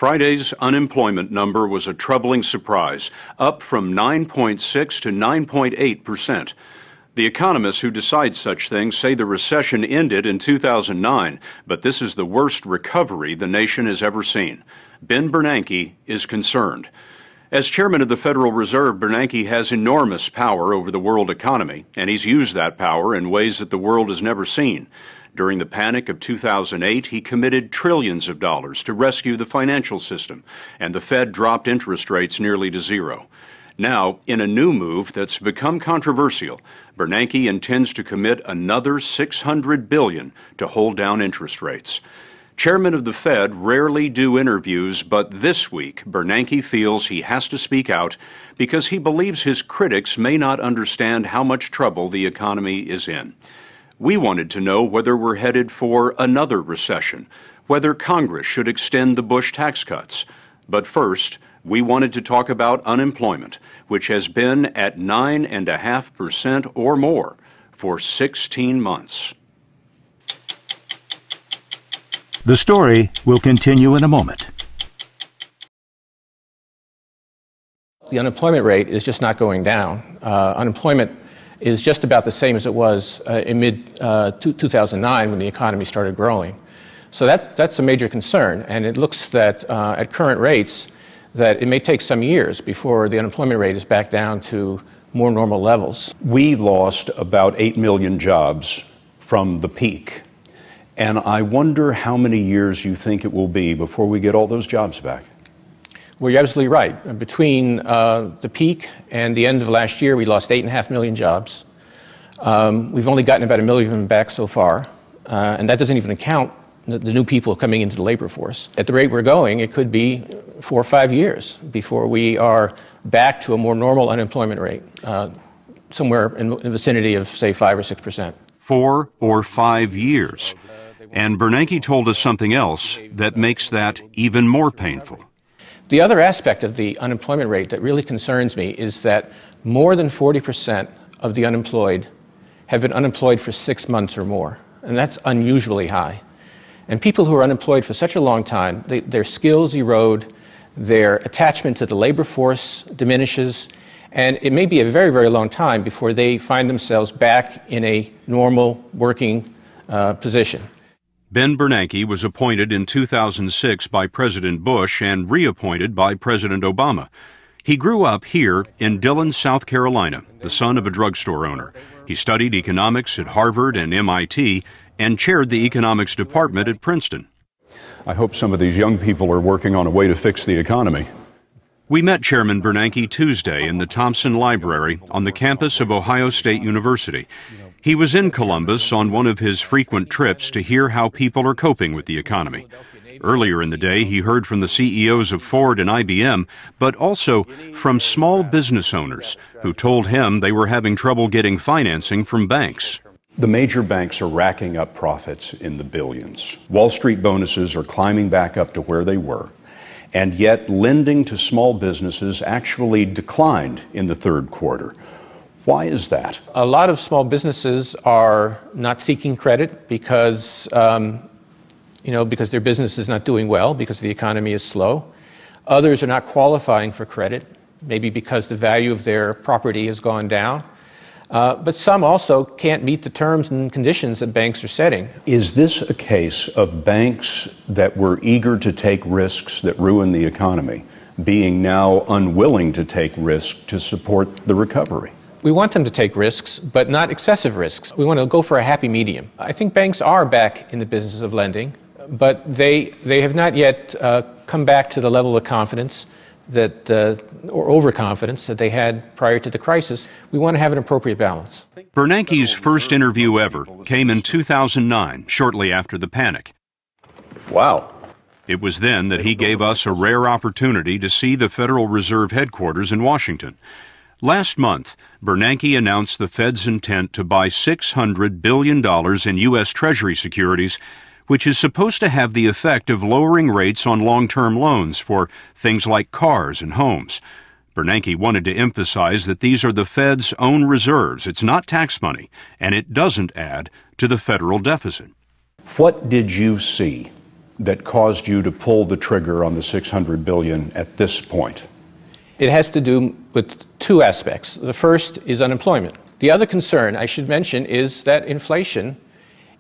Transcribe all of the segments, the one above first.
Friday's unemployment number was a troubling surprise, up from 9.6 to 9.8%. The economists who decide such things say the recession ended in 2009, but this is the worst recovery the nation has ever seen. Ben Bernanke is concerned. As chairman of the Federal Reserve, Bernanke has enormous power over the world economy, and he's used that power in ways that the world has never seen. During the panic of 2008, he committed trillions of dollars to rescue the financial system, and the Fed dropped interest rates nearly to zero. Now, in a new move that's become controversial, Bernanke intends to commit another $600 billion to hold down interest rates. Chairmen of the Fed rarely do interviews, but this week, Bernanke feels he has to speak out because he believes his critics may not understand how much trouble the economy is in. We wanted to know whether we're headed for another recession, whether Congress should extend the Bush tax cuts. But first, we wanted to talk about unemployment, which has been at 9.5% or more for 16 months. The story will continue in a moment. The unemployment rate is just not going down. Unemployment is just about the same as it was in mid-2009 when the economy started growing. So that's a major concern, and it looks that at current rates that it may take some years before the unemployment rate is back down to more normal levels. We lost about 8 million jobs from the peak, and I wonder how many years you think it will be before we get all those jobs back. Well, you're absolutely right. Between the peak and the end of last year, we lost 8.5 million jobs. We've only gotten about 1 million of them back so far, and that doesn't even count the new people coming into the labor force. At the rate we're going, it could be 4 or 5 years before we are back to a more normal unemployment rate, somewhere in the vicinity of, say, 5 or 6%. 4 or 5 years. And Bernanke told us something else that makes that even more painful. The other aspect of the unemployment rate that really concerns me is that more than 40% of the unemployed have been unemployed for 6 months or more, and that's unusually high. And people who are unemployed for such a long time, their skills erode, their attachment to the labor force diminishes, and it may be a very, very long time before they find themselves back in a normal working position. Ben Bernanke was appointed in 2006 by President Bush and reappointed by President Obama. He grew up here in Dillon, South Carolina, the son of a drugstore owner. He studied economics at Harvard and MIT and chaired the economics department at Princeton. I hope some of these young people are working on a way to fix the economy. We met Chairman Bernanke Tuesday in the Thompson Library on the campus of Ohio State University. He was in Columbus on one of his frequent trips to hear how people are coping with the economy. Earlier in the day, he heard from the CEOs of Ford and IBM, but also from small business owners who told him they were having trouble getting financing from banks. The major banks are racking up profits in the billions. Wall Street bonuses are climbing back up to where they were. And yet lending to small businesses actually declined in the third quarter. Why is that? A lot of small businesses are not seeking credit because, because their business is not doing well, because the economy is slow. Others are not qualifying for credit, maybe because the value of their property has gone down. But some also can't meet the terms and conditions that banks are setting. Is this a case of banks that were eager to take risks that ruin the economy being now unwilling to take risks to support the recovery? We want them to take risks, but not excessive risks. We want to go for a happy medium. I think banks are back in the business of lending, but they have not yet come back to the level of confidence that, or overconfidence that they had prior to the crisis. We want to have an appropriate balance. Bernanke's first interview ever came in 2009, shortly after the panic. Wow. It was then that he gave us a rare opportunity to see the Federal Reserve headquarters in Washington. Last month, Bernanke announced the Fed's intent to buy $600 billion in U.S. Treasury securities, which is supposed to have the effect of lowering rates on long-term loans for things like cars and homes. Bernanke wanted to emphasize that these are the Fed's own reserves. It's not tax money, and it doesn't add to the federal deficit. What did you see that caused you to pull the trigger on the $600 billion at this point? It has to do with two aspects. The first is unemployment. The other concern I should mention is that inflation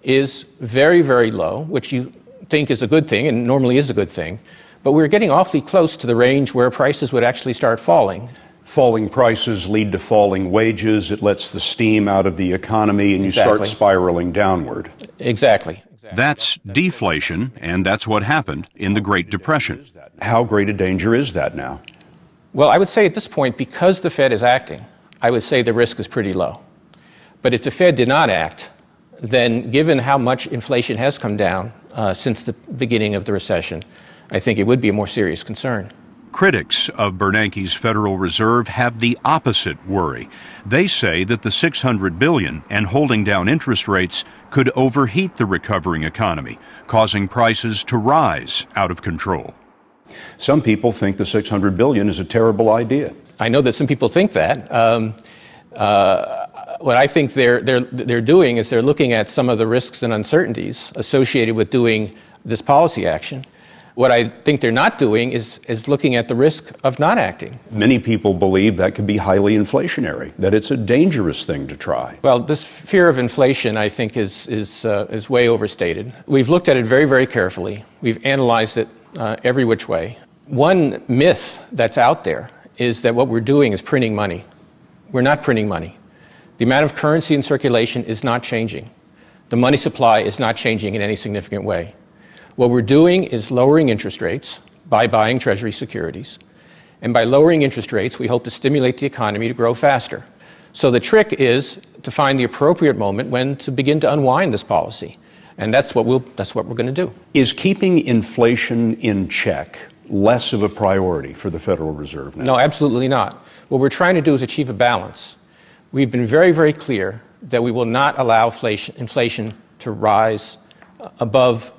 is very, very low, which you think is a good thing and normally is a good thing, but we're getting awfully close to the range where prices would actually start falling. Falling prices lead to falling wages. It lets the steam out of the economy, and you start spiraling downward. Exactly. That's deflation, and that's what happened in the Great Depression. How great a danger is that now? Well, I would say at this point, because the Fed is acting, I would say the risk is pretty low. But if the Fed did not act, then given how much inflation has come down since the beginning of the recession, I think it would be a more serious concern. Critics of Bernanke's Federal Reserve have the opposite worry. They say that the $600 billion and holding down interest rates could overheat the recovering economy, causing prices to rise out of control. Some people think the $600 billion is a terrible idea. I know that some people think that. What I think they're doing is they're looking at some of the risks and uncertainties associated with doing this policy action. What I think they're not doing is looking at the risk of not acting. Many people believe that could be highly inflationary, that it's a dangerous thing to try. Well, this fear of inflation, I think, is way overstated. We've looked at it very, very carefully. We've analyzed it every which way. One myth that's out there is that what we're doing is printing money. We're not printing money. The amount of currency in circulation is not changing. The money supply is not changing in any significant way. What we're doing is lowering interest rates by buying Treasury securities. And by lowering interest rates, we hope to stimulate the economy to grow faster. So the trick is to find the appropriate moment when to begin to unwind this policy. And that's what we're going to do. Is keeping inflation in check less of a priority for the Federal Reserve now? No, absolutely not. What we're trying to do is achieve a balance. We've been very, very clear that we will not allow inflation to rise above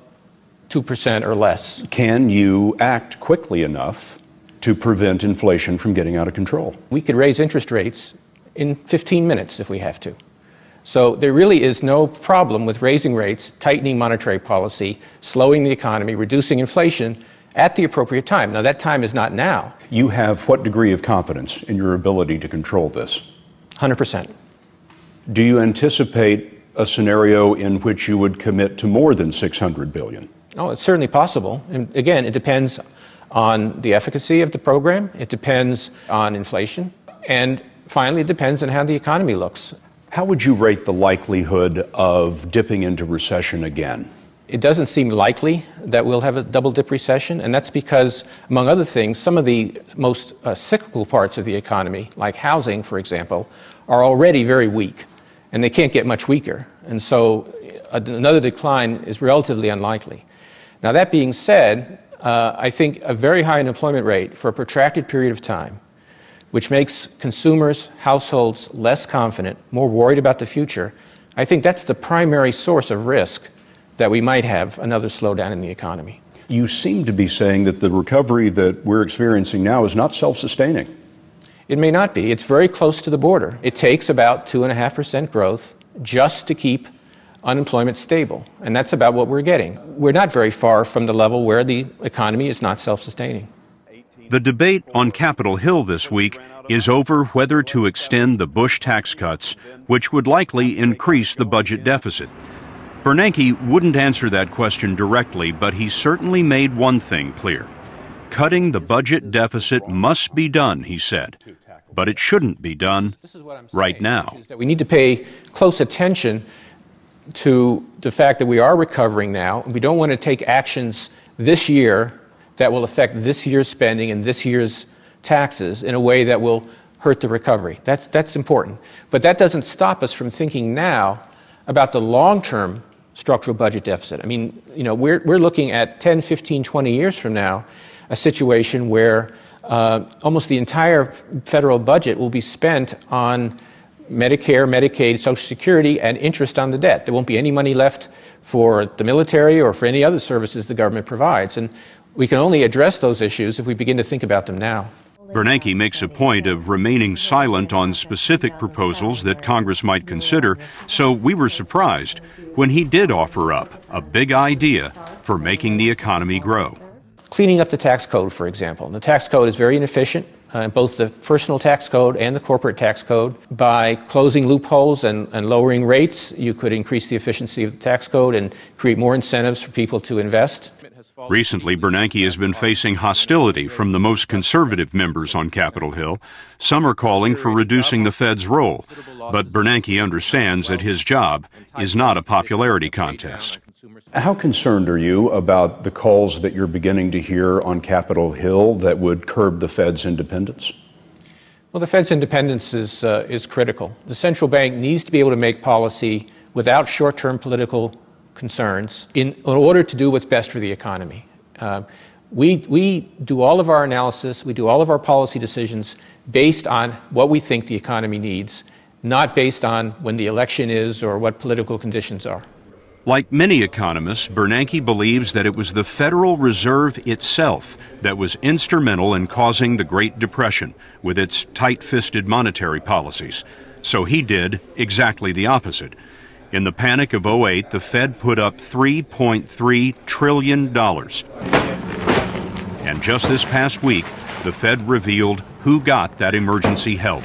2% or less. Can you act quickly enough to prevent inflation from getting out of control? We could raise interest rates in 15 minutes if we have to. So there really is no problem with raising rates, tightening monetary policy, slowing the economy, reducing inflation at the appropriate time. Now, that time is not now. You have what degree of confidence in your ability to control this? 100%. Do you anticipate a scenario in which you would commit to more than $600 billion? Oh, it's certainly possible. And again, it depends on the efficacy of the program. It depends on inflation. And finally, it depends on how the economy looks. How would you rate the likelihood of dipping into recession again? It doesn't seem likely that we'll have a double-dip recession, and that's because, among other things, some of the most cyclical parts of the economy, like housing, for example, are already very weak, and they can't get much weaker. And so another decline is relatively unlikely. Now, that being said, I think a very high unemployment rate for a protracted period of time, which makes consumers, households less confident, more worried about the future, I think that's the primary source of risk that we might have another slowdown in the economy. You seem to be saying that the recovery that we're experiencing now is not self-sustaining. It may not be. It's very close to the border. It takes about 2.5% growth just to keep unemployment stable, and that's about what we're getting. We're not very far from the level where the economy is not self-sustaining. The debate on Capitol Hill this week is over whether to extend the Bush tax cuts, which would likely increase the budget deficit. Bernanke wouldn't answer that question directly, but he certainly made one thing clear. Cutting the budget deficit must be done, he said, but it shouldn't be done right now. We need to pay close attention to the fact that we are recovering now, and we don't want to take actions this year that will affect this year's spending and this year's taxes in a way that will hurt the recovery. That's important. But that doesn't stop us from thinking now about the long-term structural budget deficit. I mean, we're looking at 10, 15, 20 years from now, a situation where almost the entire federal budget will be spent on Medicare, Medicaid, Social Security, and interest on the debt. There won't be any money left for the military or for any other services the government provides. And we can only address those issues if we begin to think about them now. Bernanke makes a point of remaining silent on specific proposals that Congress might consider, so we were surprised when he did offer up a big idea for making the economy grow. Cleaning up the tax code, for example. The tax code is very inefficient, both the personal tax code and the corporate tax code. By closing loopholes and lowering rates, you could increase the efficiency of the tax code and create more incentives for people to invest. Recently, Bernanke has been facing hostility from the most conservative members on Capitol Hill. Some are calling for reducing the Fed's role, but Bernanke understands that his job is not a popularity contest. How concerned are you about the calls that you're beginning to hear on Capitol Hill that would curb the Fed's independence? Well, the Fed's independence is critical. The central bank needs to be able to make policy without short-term political concerns in order to do what's best for the economy. We do all of our analysis, we do all of our policy decisions based on what we think the economy needs, not based on when the election is or what political conditions are. Like many economists, Bernanke believes that it was the Federal Reserve itself that was instrumental in causing the Great Depression with its tight-fisted monetary policies. So he did exactly the opposite. In the panic of '08, the Fed put up $3.3 trillion. And just this past week, the Fed revealed who got that emergency help.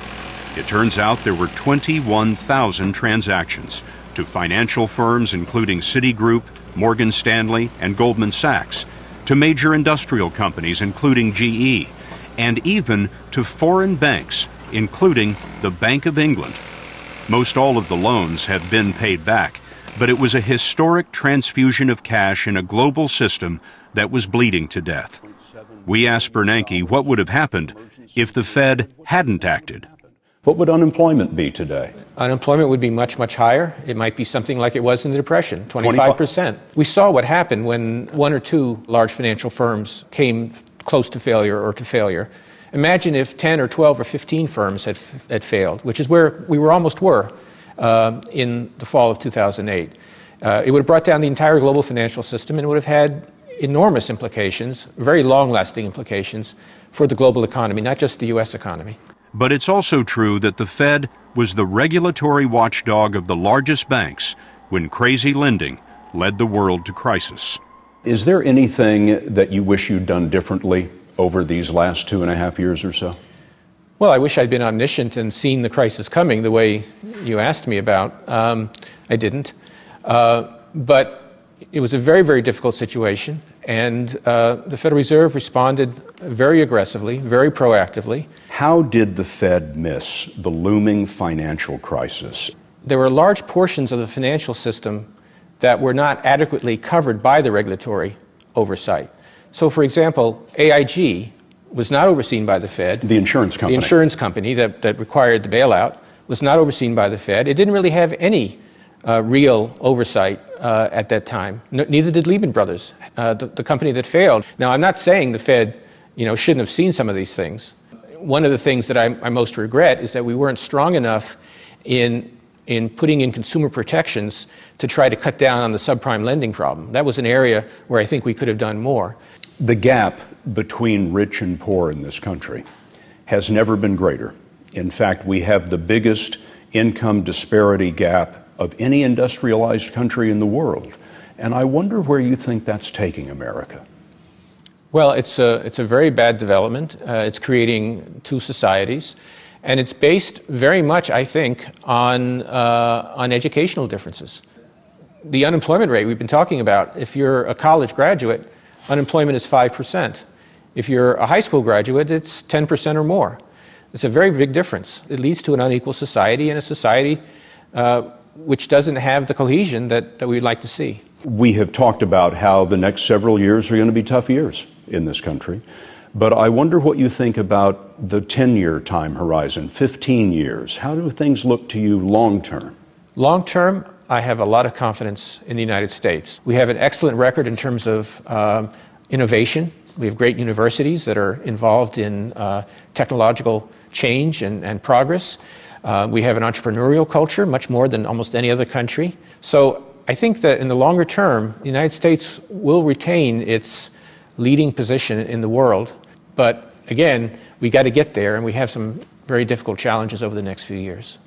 It turns out there were 21,000 transactions to financial firms including Citigroup, Morgan Stanley, and Goldman Sachs, to major industrial companies including GE, and even to foreign banks, including the Bank of England. Most all of the loans have been paid back, but it was a historic transfusion of cash in a global system that was bleeding to death. We asked Bernanke what would have happened if the Fed hadn't acted. What would unemployment be today? Unemployment would be much, much higher. It might be something like it was in the Depression, 25%. We saw what happened when one or two large financial firms came close to failure or to failure. Imagine if 10 or 12 or 15 firms had failed, which is where we almost were in the fall of 2008. It would have brought down the entire global financial system and would have had enormous implications, very long-lasting implications for the global economy, not just the U.S. economy. But it's also true that the Fed was the regulatory watchdog of the largest banks when crazy lending led the world to crisis. Is there anything that you wish you'd done differently over these last 2.5 years or so? Well, I wish I'd been omniscient and seen the crisis coming the way you asked me about. I didn't. But it was a very, very difficult situation, and the Federal Reserve responded very aggressively, very proactively. How did the Fed miss the looming financial crisis? There were large portions of the financial system that were not adequately covered by the regulatory oversight. So, for example, AIG was not overseen by the Fed. The insurance company. The insurance company that required the bailout was not overseen by the Fed. It didn't really have any real oversight at that time. Neither did Lehman Brothers, the company that failed. Now, I'm not saying the Fed, shouldn't have seen some of these things. One of the things that I most regret is that we weren't strong enough in putting in consumer protections to try to cut down on the subprime lending problem. That was an area where I think we could have done more. The gap between rich and poor in this country has never been greater. In fact, we have the biggest income disparity gap of any industrialized country in the world. And I wonder where you think that's taking America. Well, it's a very bad development. It's creating two societies. And it's based very much, I think, on educational differences. The unemployment rate we've been talking about, if you're a college graduate, unemployment is 5%. If you're a high school graduate, it's 10% or more. It's a very big difference. It leads to an unequal society and a society which doesn't have the cohesion that we'd like to see. We have talked about how the next several years are going to be tough years in this country. But I wonder what you think about the 10-year time horizon, 15 years. How do things look to you long term? Long term, I have a lot of confidence in the United States. We have an excellent record in terms of innovation. We have great universities that are involved in technological change and progress. We have an entrepreneurial culture, much more than almost any other country. So I think that in the longer term, the United States will retain its leading position in the world. But again, we got to get there, and we have some very difficult challenges over the next few years.